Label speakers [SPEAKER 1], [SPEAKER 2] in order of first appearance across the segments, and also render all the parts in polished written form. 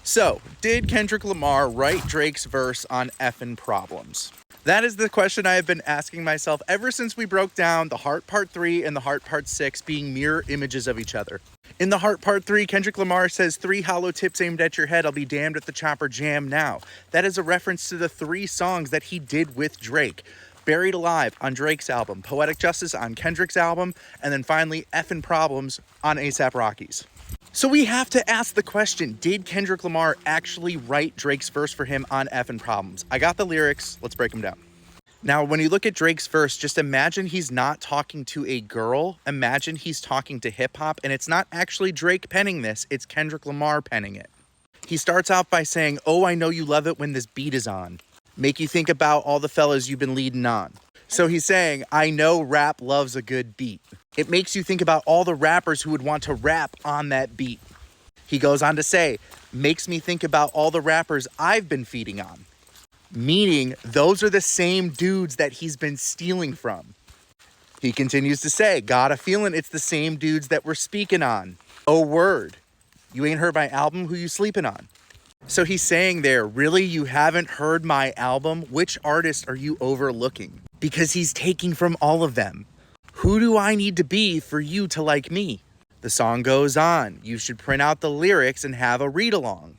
[SPEAKER 1] So, did Kendrick Lamar write Drake's verse on Effin' Problems? That is the question I have been asking myself ever since we broke down the Heart Part 3 and the Heart Part 6 being mirror images of each other. In the Heart Part 3, Kendrick Lamar says, 3 hollow tips aimed at your head, I'll be damned if the chopper jam now. That is a reference to the 3 songs that he did with Drake. Buried Alive on Drake's album, Poetic Justice on Kendrick's album, and then finally Effin' Problems on A$AP Rocky's. So we have to ask the question, did Kendrick Lamar actually write Drake's verse for him on Effin' Problems? I got the lyrics, let's break them down. Now, when you look at Drake's verse, just imagine he's not talking to a girl. Imagine he's talking to hip hop, and it's not actually Drake penning this, it's Kendrick Lamar penning it. He starts out by saying, oh, I know you love it when this beat is on. Make you think about all the fellas you've been leading on. So he's saying, I know rap loves a good beat. It makes you think about all the rappers who would want to rap on that beat. He goes on to say, makes me think about all the rappers I've been feeding on. Meaning, those are the same dudes that he's been stealing from. He continues to say, got a feeling it's the same dudes that we're speaking on. Oh, word. You ain't heard my album? Who you sleeping on? So he's saying there, really, you haven't heard my album? Which artist are you overlooking? Because he's taking from all of them. Who do I need to be for you to like me? The song goes on. You should print out the lyrics and have a read-along.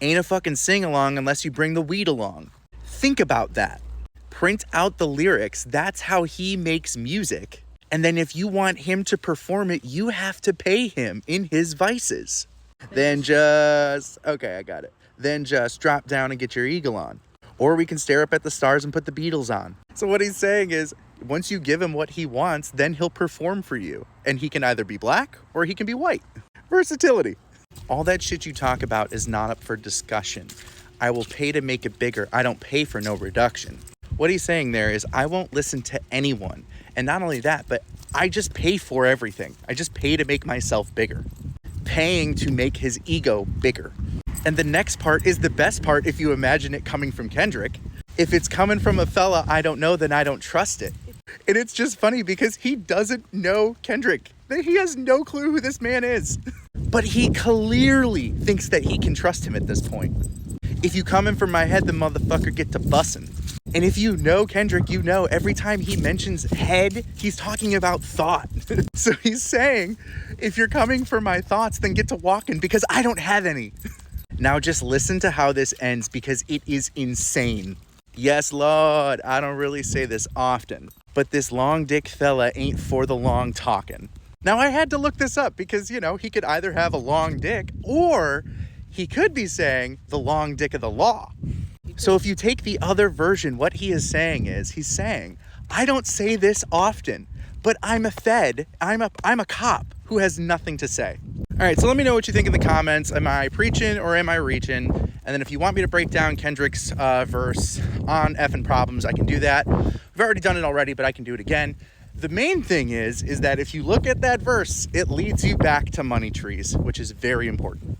[SPEAKER 1] Ain't a fucking sing-along unless you bring the weed along. Think about that. Print out the lyrics. That's how he makes music. And then if you want him to perform it, you have to pay him in his vices. Then just drop down and get your eagle on. Or we can stare up at the stars and put the Beatles on. So what he's saying is, once you give him what he wants, then he'll perform for you. And he can either be black or he can be white. Versatility. All that shit you talk about is not up for discussion. I will pay to make it bigger. I don't pay for no reduction. What he's saying there is, I won't listen to anyone. And not only that, but I just pay for everything. I just pay to make myself bigger. Paying to make his ego bigger. And the next part is the best part if you imagine it coming from Kendrick. If it's coming from a fella I don't know, then I don't trust it. And it's just funny because he doesn't know Kendrick. He has no clue who this man is. But he clearly thinks that he can trust him at this point. If you come in from my head, the motherfucker get to bussin'. And if you know Kendrick, you know every time he mentions head, he's talking about thought. So he's saying, if you're coming for my thoughts, then get to walking because I don't have any. Now just listen to how this ends because it is insane. Yes, Lord, I don't really say this often, but this long dick fella ain't for the long talking. Now I had to look this up because, you know, he could either have a long dick or he could be saying the long dick of the law. So if you take the other version, what he is saying is, he's saying, I don't say this often, but I'm a fed, I'm a cop who has nothing to say. All right, so let me know what you think in the comments. Am I preaching or am I reaching? And then if you want me to break down Kendrick's verse on Effin' Problems, I can do that. We've already done it already, but I can do it again. The main thing is that if you look at that verse, it leads you back to money trees, which is very important.